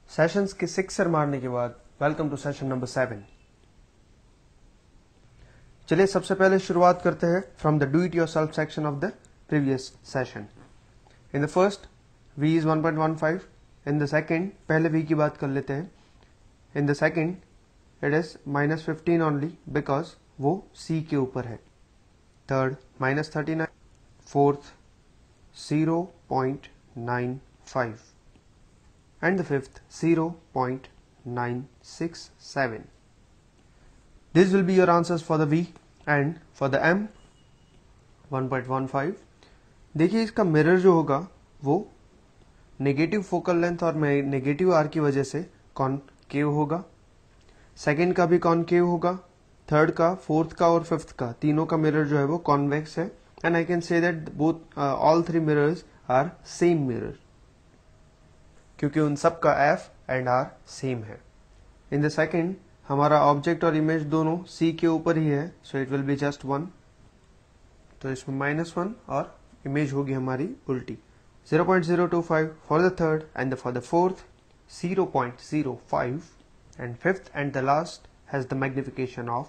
Sessions के 6 मारने के बाद वेलकम टू सेशन नंबर 7। चलिए सबसे पहले शुरुआत करते हैं from the do it yourself section of the previous session. In the first v is 1.15, in the second पहले v की बात कर लेते हैं। इन the second it is -15 only because वो c के ऊपर है। Third -39, fourth 0.95 and the fifth 0.967. These will be your answers for the V and for the M 1.15। देखिए इसका मिरर जो होगा वो नेगेटिव फोकल लेंथ और नेगेटिव आर की वजह से कॉनकेव होगा। सेकेंड का भी कॉनकेव होगा, थर्ड का, फोर्थ का और फिफ्थ का, तीनों का मिरर जो है वो कॉन्वेक्स है। And I can say that both all three mirrors are same mirror, क्योंकि उन सब का F एंड R सेम है। इन द सेकेंड हमारा ऑब्जेक्ट और इमेज दोनों C के ऊपर ही है, so it will be just 1, तो इसमें -1 और इमेज होगी हमारी उल्टी। 0.025 for the third and for the fourth 0.05 and fifth and the last has the magnification of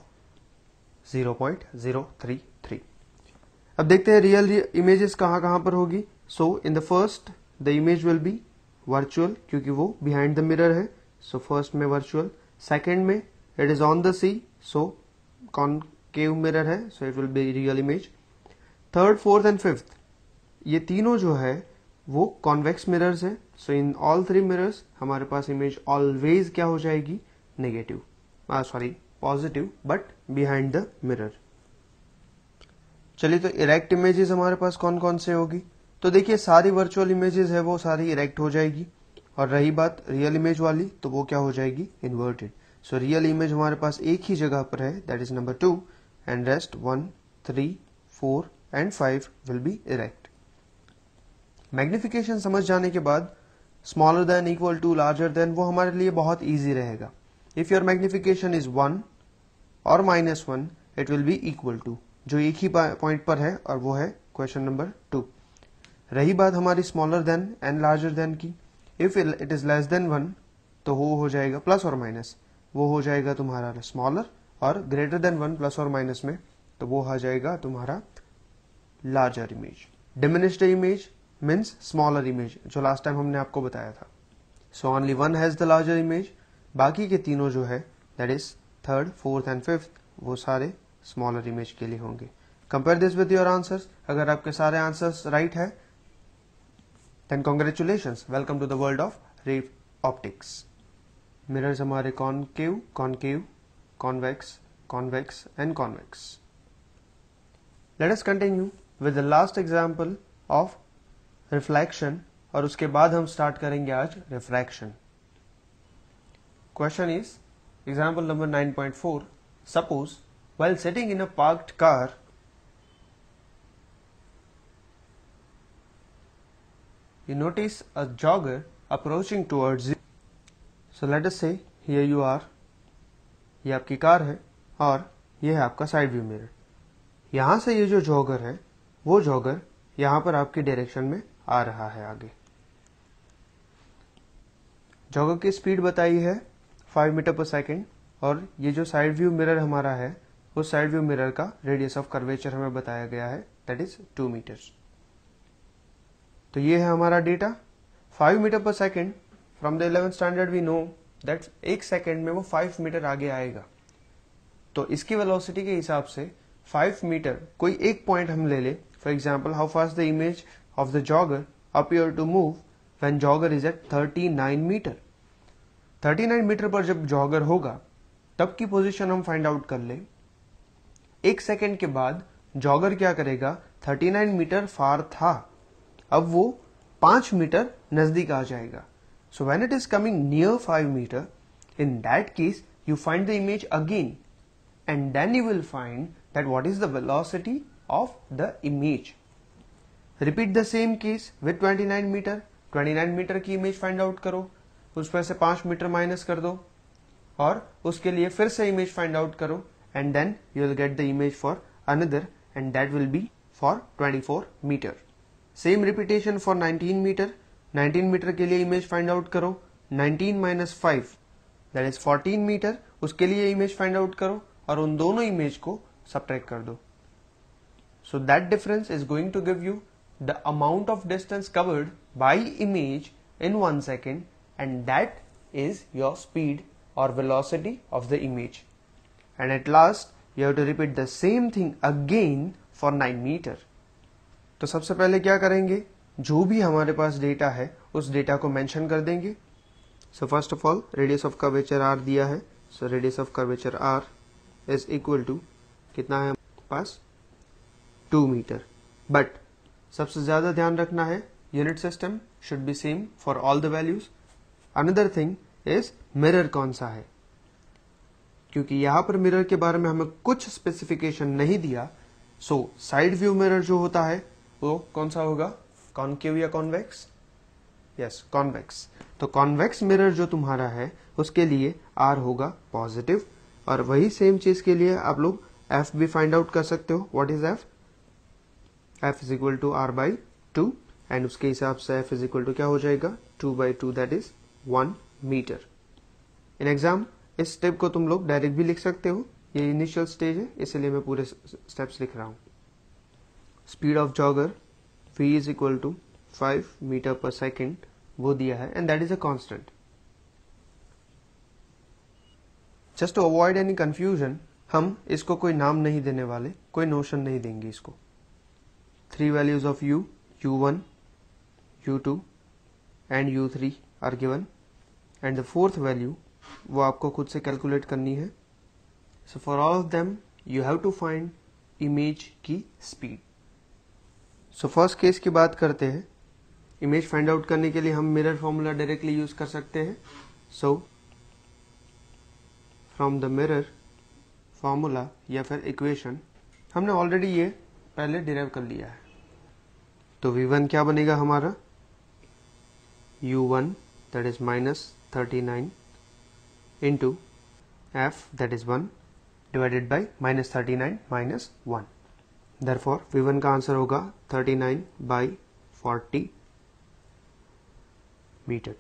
0.033। अब देखते हैं रियल इमेजेस कहाँ पर होगी। So in the first the image will be virtual, क्योंकि वो बिहाइंड द मिरर है, सो फर्स्ट में वर्चुअल। सेकेंड में it is on the C, so concave mirror है, so it will be real image. Third, fourth and fifth ये तीनों जो है वो कॉन्वेक्स मिरर्स है, so in all three mirrors हमारे पास इमेज ऑलवेज क्या हो जाएगी, negative, sorry positive, but behind the mirror. चलिए तो इरेक्ट इमेजेस हमारे पास कौन कौन से होगी। तो देखिए सारी वर्चुअल इमेजेस है वो सारी इरेक्ट हो जाएगी, और रही बात रियल इमेज वाली तो वो क्या हो जाएगी, इन्वर्टेड। सो रियल इमेज हमारे पास एक ही जगह पर है, that is number 2, and rest 1, 3, 4 and 5 will be erect. Magnification समझ जाने के बाद smaller than, equal to, larger than वो हमारे लिए बहुत ईजी रहेगा। इफ योर मैग्निफिकेशन इज 1 और -1 it will be equal to, जो एक ही पॉइंट पर है और वो है क्वेश्चन नंबर 2। रही बात हमारी smaller than and larger than की, if it is less than 1 तो वो हो जाएगा प्लस और माइनस, वो हो जाएगा तुम्हारा स्मॉलर, और ग्रेटर देन 1 प्लस और माइनस में तो वो आ जाएगा तुम्हारा larger image. Diminished image means smaller image, जो लास्ट टाइम हमने आपको बताया था। So only one has the larger image, बाकी के तीनों जो है that is third, fourth and fifth वो सारे स्मॉलर इमेज के लिए होंगे। Compare this with your answers. अगर आपके सारे आंसर्स राइट है then congratulations, welcome to the world of ray optics। Mirrors हमारे concave, concave, convex, convex and convex. Let us continue with the last example of reflection, और उसके बाद हम start करेंगे आज refraction. Question is example number 9.4। Suppose while sitting in a parked car, you notice a jogger approaching towards you। So let us say here you are, ये आपकी car है और ये है आपका साइड व्यू मिरर। यहां से ये जो जॉगर है वो जॉगर यहां पर आपकी डायरेक्शन में आ रहा है आगे। जॉगर की स्पीड बताई है 5 मीटर पर सेकेंड, और ये जो साइड व्यू मिरर हमारा है उस साइड व्यू मिरर का रेडियस ऑफ कर्वेचर हमें बताया गया है, दैट इज 2 मीटर्स। तो ये है हमारा data 5 metre per second. From the 11th standard we know that एक सेकेंड में वो 5 मीटर आगे आएगा। तो इसकी वेलोसिटी के हिसाब से 5 मीटर कोई एक पॉइंट हम ले ले, for example how fast the image of the jogger appear to move when jogger is at 39 metre. 39 metre पर जब जॉगर होगा तब की पोजीशन हम फाइंड आउट कर ले। एक सेकेंड के बाद जॉगर क्या करेगा, 39 मीटर फार था, अब वो 5 मीटर नजदीक आ जाएगा। So when it is coming near 5 metre, in that case you find the image again, and then you will find that what is the velocity of the image. Repeat the same case with 29 metre. 29 metre की image find out करो, उसमें से 5 metre minus कर दो, और उसके लिए फिर से इमेज फाइंड आउट करो, and then you will get the image for another, and that will be for 24 metre. Same repetition for 19 metre. 19 metre के लिए इमेज फाइंड आउट करो, 19 माइनस 5 दैट इज 14 मीटर, उसके लिए इमेज फाइंड आउट करो और उन दोनों इमेज को सब्ट्रैक्ट कर दो. So that difference is going to give you the amount of distance covered by image in 1 second, and that is your speed or velocity of the image. And at last you have to repeat the same thing again for 9 meter. तो सबसे पहले क्या करेंगे, जो भी हमारे पास data है उस डेटा को मेंशन कर देंगे. So first of all radius of curvature r दिया है. So radius of curvature r is equal to कितना है हमारे पास 2 मीटर. बट सबसे ज्यादा ध्यान रखना है unit system should be same for all the values. Another thing is mirror कौन सा है, क्योंकि यहां पर मिरर के बारे में हमें कुछ स्पेसिफिकेशन नहीं दिया. सो साइड व्यू मिरर जो होता है वो कौन सा होगा, कॉनकेव या कॉन्वेक्स? Yes, convex. तो कॉन्वेक्स मिरर जो तुम्हारा है उसके लिए R होगा पॉजिटिव, और वही सेम चीज के लिए आप लोग F भी फाइंड आउट कर सकते हो. What is F? F is equal to R by 2, and उसके हिसाब से F इज इक्वल टू क्या हो जाएगा 2 by 2 that is 1 metre. In exam इस स्टेप को तुम लोग डायरेक्ट भी लिख सकते हो, ये इनिशियल स्टेज है इसलिए मैं पूरे स्टेप्स लिख रहा हूं. Speed of jogger v is equal to 5 metre per second वो दिया है, and that is a constant. Just to avoid any confusion हम इसको कोई नाम नहीं देने वाले, कोई नोशन नहीं देंगे इसको. 3 values of u, u1, u2 and u3 are given, and the fourth value वो आपको खुद से कैलकुलेट करनी है. So for all of them you have to find image की speed. So first केस की बात करते हैं. इमेज फाइंड आउट करने के लिए हम मिरर फॉर्मूला डायरेक्टली यूज कर सकते हैं. So from the mirror formula या फिर इक्वेशन हमने ऑलरेडी ये पहले डिराइव कर लिया है. तो v1 क्या बनेगा हमारा, u1 that is minus 39 into f that is 1 divided by minus 39 minus 1. Therefore v1 का आंसर होगा 39 by 40 metre,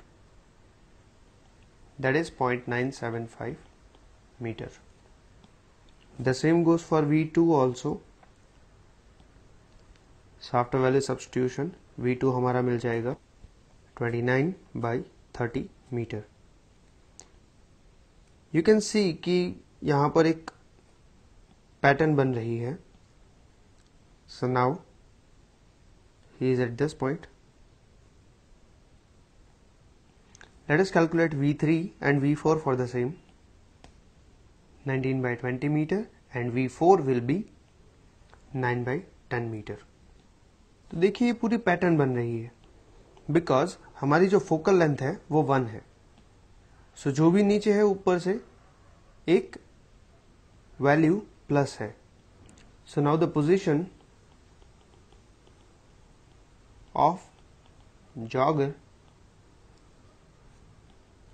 that is 0.975 meter. The same goes for v2 also. So after value substitution v2 हमारा मिल जाएगा 29 by 30 metre. You can see कि यहाँ पर एक pattern बन रही है. So now he is at this point. Let us calculate v3 and v4 for the same. 19 by 20 meter and v4 will be 9 by 10 meter. तो देखिए ये पूरी पैटर्न बन रही है बिकॉज हमारी जो फोकल लेंथ है वो 1 है. सो जो भी नीचे है ऊपर से एक वैल्यू प्लस है. So now the position of jogger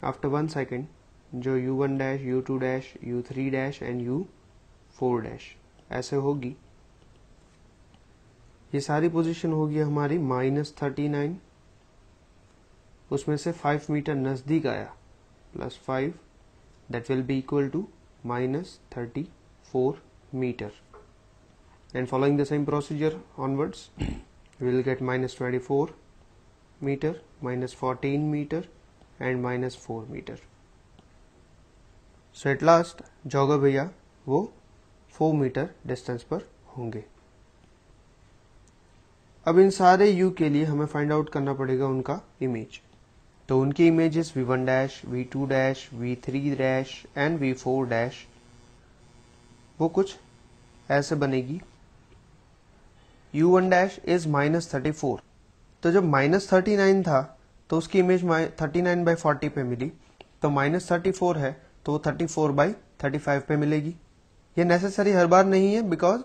after 1 second जो u1 dash, u2 dash, u3 dash and u4 dash ऐसे होगी. ये सारी पोजीशन होगी हमारी -39, उसमें से 5 मीटर नजदीक आया plus 5 that will be equal to -34 metre. And following the same procedure onwards we will get -24 metre, -14 metre and -4 metre. So at last jogger भैया वो 4 मीटर डिस्टेंस पर होंगे. अब इन सारे u के लिए हमें फाइंड आउट करना पड़ेगा उनका इमेज. तो उनकी images v1 dash, v2 dash, v3 dash and v4 dash वो कुछ ऐसे बनेगी. u1 dash is -34. तो जब -39 था तो उसकी इमेज 39 बाई 40 पे मिली, तो -34 है तो 34 बाई 35 पे मिलेगी. ये नेसेसरी हर बार नहीं है बिकॉज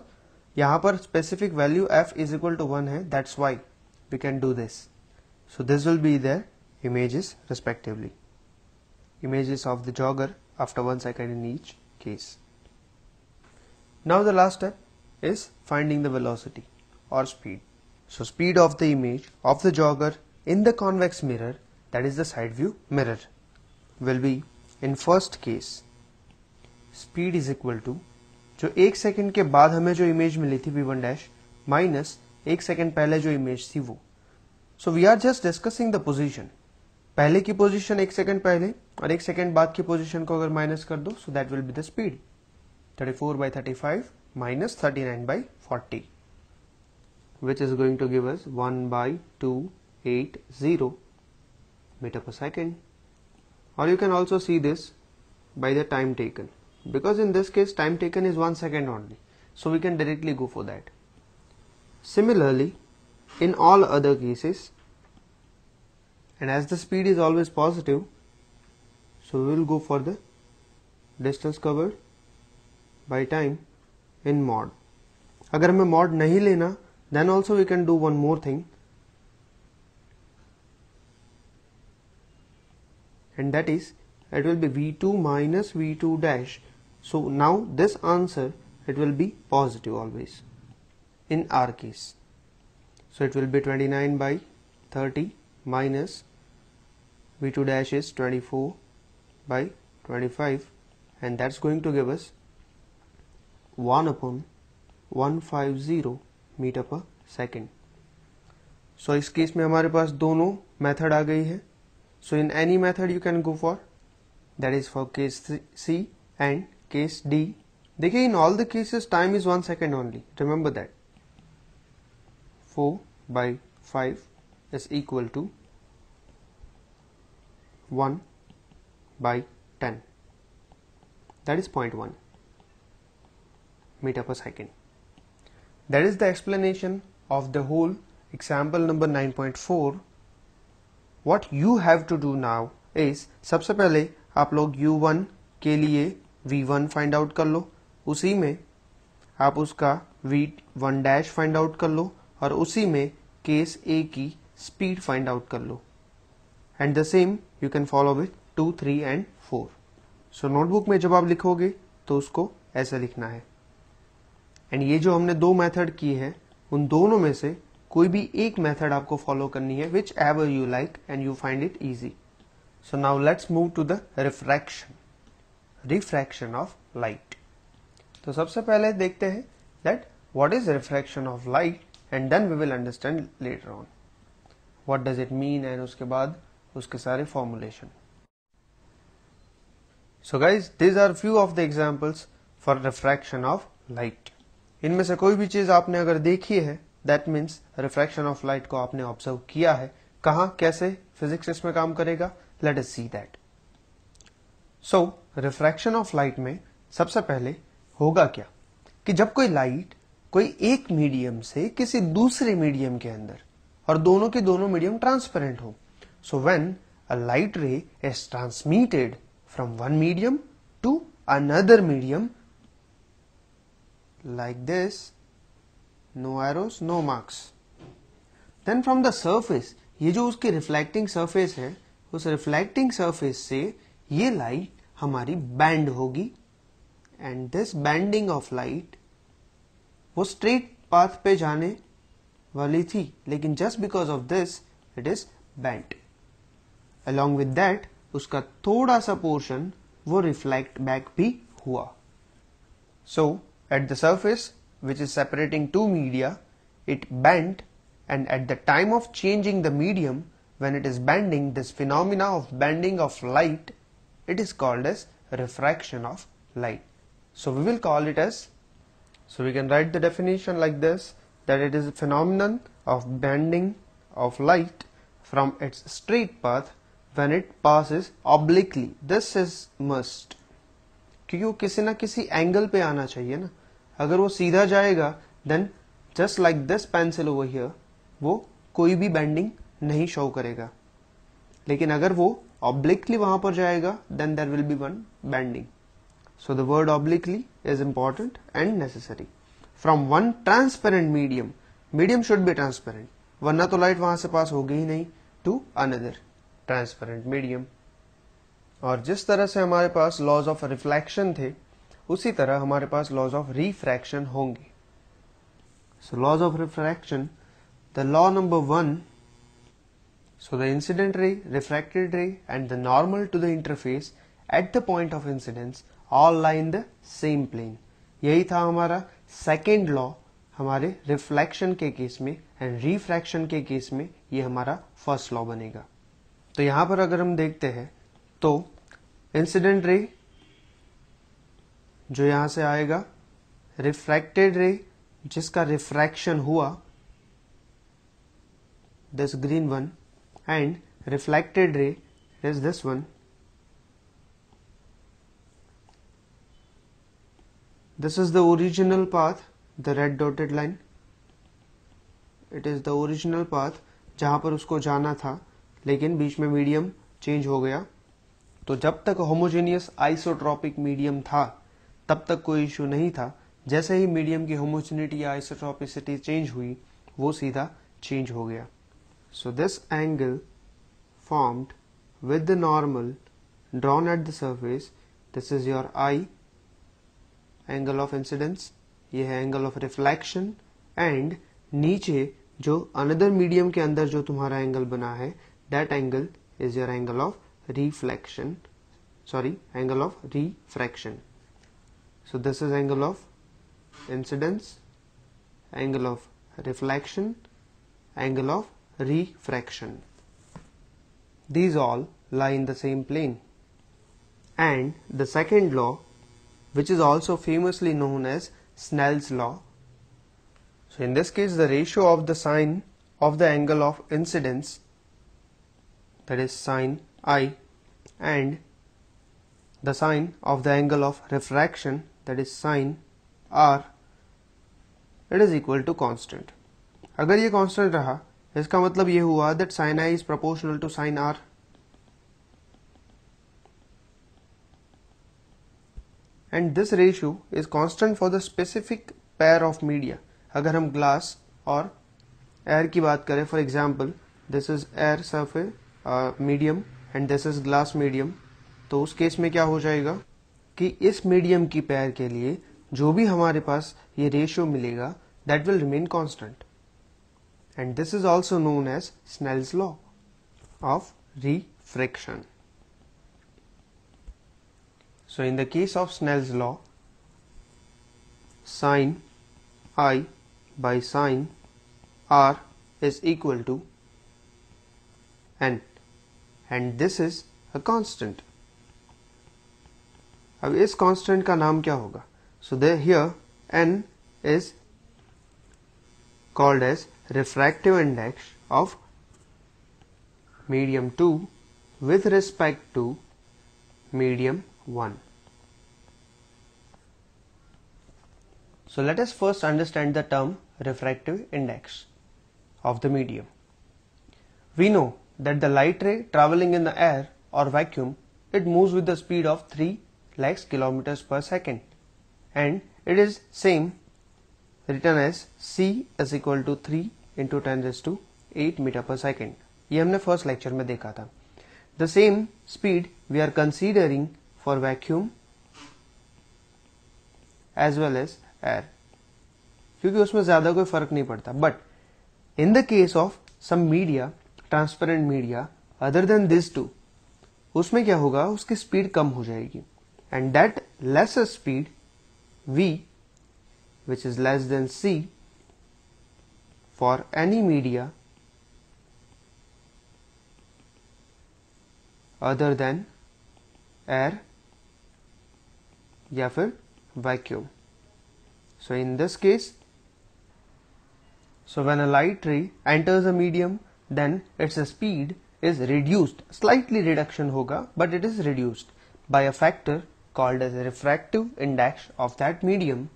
यहाँ पर specific value f is equal to 1 है, that's why we can do this. So this will be their images respectively. Images of the jogger after 1 second in each case. Now the last step is finding the velocity or speed. So speed of the image of the jogger in the convex mirror, that is the side view mirror. Will be in first case speed is equal to जो 1 second के बाद हमें जो image मिली थी v1 dash minus 1 second पहले जो image थी वो. So we are just discussing the position. पहले की पोजीशन 1 सेकेंड पहले और 1 सेकेंड बाद की पोजीशन को अगर माइनस कर दो so that will be the speed. 34/35 minus 39/40 which is going to give us 1/280 meter per second. Or you can also see this by the time taken, because in this case time taken is 1 second only, so we can directly go for that. Similarly in all other cases, and as the speed is always positive, so we will go for the distance covered by time in mod. अगर हमें mod नहीं लेना, then also we can do one more thing, and that is it will be v2 minus v2 dash. So now this answer it will be positive always in our case. So it will be 29/30 minus v2 dash is 24/25, and that's going to give us 1/150 metre per second. सो इस case में हमारे पास दोनों method आ गई है. So in any method you can go for, that is for case C and case D. देखिए in all the cases time is 1 second only, remember that. 4/5 is equal to 1/10. That is 0.1 meter per second. That is the explanation of the whole example number 9.4. What you have to do now is, सबसे पहले आप लोग u1 के लिए v1 find out कर लो, उसी में आप उसका v1 डैश फाइंड आउट कर लो, और उसी में केस ए की स्पीड फाइंड आउट कर लो. And the same you can follow with 2, 3 and 4. So notebook में जब आप लिखोगे तो उसको ऐसे लिखना है. एंड ये जो हमने दो मेथड की है, उन दोनों में से कोई भी एक मेथड आपको फॉलो करनी है, whichever you like and you find it easy. So now let's move to the refraction of light. तो सबसे पहले देखते हैं that what is refraction of light, and then we will understand later on what does it mean, and उसके बाद उसके सारे formulation. So guys, these are few of the examples for refraction of light. इनमें से कोई भी चीज आपने अगर देखी है, that means refraction of light को आपने observe किया है. कहाँ, कैसे physics इसमें काम करेगा, let us see that. So refraction of light में सबसे पहले होगा क्या कि जब कोई लाइट कोई एक मीडियम से किसी दूसरे मीडियम के अंदर, और दोनों के दोनों मीडियम ट्रांसपेरेंट हो, so when a light ray is transmitted from one medium to another medium like this, no arrows no marks, then from the surface, ये जो उसकी रिफ्लेक्टिंग सरफेस है, उस रिफ्लेक्टिंग सरफेस से ये लाइट हमारी बैंड होगी. And this bending of light वो स्ट्रेट पाथ पे जाने वाली थी, लेकिन just because of this it is bent. Along with that उसका थोड़ा सा पोर्शन वो रिफ्लेक्ट बैक भी हुआ. So at the surface which is separating two media, it bent, and at the time of changing the medium, when it is bending, this phenomena of bending of light, it is called as refraction of light. So we will call it as, so we can write the definition like this, that it is a phenomenon of bending of light from its straight path when it passes obliquely. This is must, क्योंकि वो किसी ना किसी angle पे आना चाहिए ना. अगर वो सीधा जाएगा then just like this pencil over here, वो कोई भी बेंडिंग नहीं शो करेगा. लेकिन अगर वो obliquely वहां पर जाएगा, then there will be one bending. So the word obliquely is important and necessary. From one transparent medium, medium should be transparent, वरना तो लाइट वहां से पास होगी ही नहीं, to another transparent medium. और जिस तरह से हमारे पास लॉज ऑफ रिफ्लेक्शन थे, उसी तरह हमारे पास लॉज ऑफ रिफ्रैक्शन होंगे. So laws of refraction, the law number 1 So the incident ray, refracted ray and the normal to the interface at the point of incidence all lie in the same plane. यही था हमारा second law हमारे reflection के case में, and refraction के case में ये हमारा फर्स्ट लॉ बनेगा. तो यहां पर अगर हम देखते हैं तो इंसिडेंट रे जो यहां से आएगा, रिफ्रैक्टेड रे जिसका रिफ्रैक्शन हुआ this green one, and reflected ray is this one. This is the original path, the red dotted line. It is the original path जहां पर उसको जाना था, लेकिन बीच में मीडियम चेंज हो गया. तो जब तक होमोजेनियस आइसोट्रॉपिक मीडियम था तब तक कोई इश्यू नहीं था. जैसे ही मीडियम की होमोजेनिटी या आइसोट्रॉपिसिटी चेंज हुई वो सीधा चेंज हो गया. So this angle formed with the normal drawn at the surface, this is your I, angle of incidence, ये है angle of reflection, and नीचे जो another medium के अंदर जो तुम्हारा angle बना है, that angle is your angle of reflection, sorry, angle of refraction. So this is angle of incidence, angle of reflection, angle of refraction. These all lie in the same plane. And the second law, which is also famously known as Snell's law. So in this case, the ratio of the sine of the angle of incidence, that is sine I, and the sine of the angle of refraction, that is sine R, it is equal to constant. अगर ये constant रहा, इसका मतलब ये हुआ that sin I is proportional to sin R. And this ratio is constant for the specific pair of media. अगर हम glass और air की बात करें, for example, this is air surface medium and this is glass medium, तो उस case में क्या हो जाएगा कि इस मीडियम की पेयर के लिए जो भी हमारे पास ये रेशियो मिलेगा, that will remain constant. And this is also known as Snell's law of refraction. So in the case of Snell's law, sine I by sine R is equal to n, and this is a constant. अब इस constant का नाम क्या होगा? So there here n is called as refractive index of medium 2 with respect to medium 1. So let us first understand the term refractive index of the medium. We know that the light ray traveling in the air or vacuum, it moves with the speed of 3 lakhs kilometers per second, and it is same written as c is equal to 3 into 10 raised to 8 meter per second. ये हमने first lecture में देखा था. The same speed we are considering for vacuum as well as air, क्योंकि उसमें ज्यादा कोई फर्क नहीं पड़ता. But in the case of some media, transparent media other than these two, उसमें क्या होगा, उसकी स्पीड कम हो जाएगी, and that lesser speed v, which is less than c, for any media other than air या फिर vacuum. So in this case, so when a light ray enters a medium, then its speed is reduced, slightly reduction होगा, but it is reduced by a factor called as a refractive index of that medium.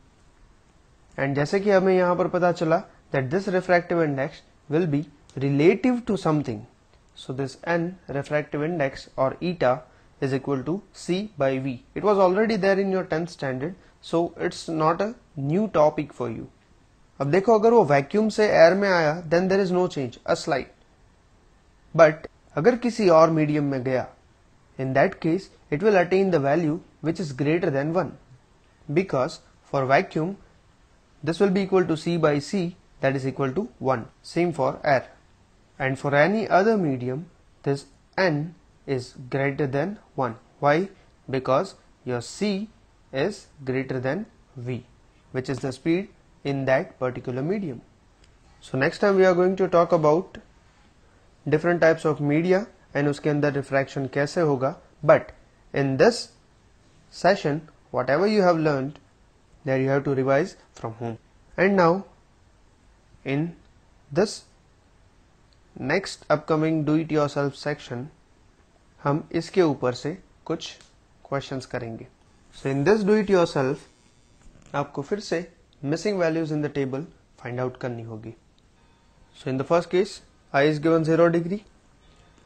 And जैसे कि हमें यहाँ पर पता चला that this refractive index will be relative to something. So this n refractive index or eta is equal to c by v. It was already there in your 10th standard, so it's not a new topic for you. अब देखो, अगर वो vacuum से air में आया then there is no change, a slight. But अगर किसी और मीडियम में गया, in that case it will attain the value which is greater than 1, because for vacuum this will be equal to c by c, that is equal to 1. Same for air. and for any other medium this n is greater than 1. Why? Because your c is greater than v, which is the speed in that particular medium. So next time we are going to talk about different types of media and उसके अंदर refraction कैसे होगा. But in this session whatever you have learned that you have to revise from home. And now in this next upcoming do it yourself section हम इसके ऊपर से कुछ questions करेंगे. So in this do it yourself आपको फिर से missing values in the table find out करनी होगी. So in the first case I is given 0 degree,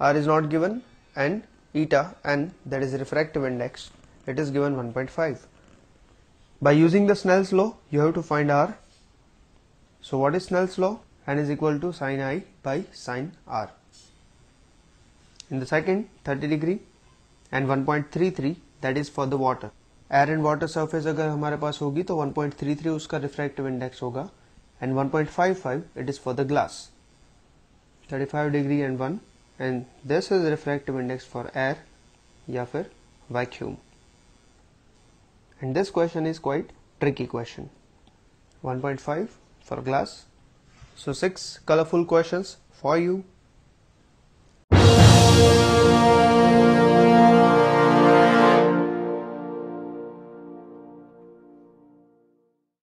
R is not given, and eta n, that is refractive index, it is given 1.5. By using the Snell's law you have to find R. So what is Snell's law? N is equal to sin I by sin R. In the second 30 degree and 1.33, that is for the water. Air and water surface अगर हमारे पास होगी तो 1.33 उसका refractive index होगा and 1.55 it is for the glass. 35 degree and 1, and this is refractive index for air या फिर vacuum. And this question is quite tricky question. 1.5 for glass. So 6 colorful questions for you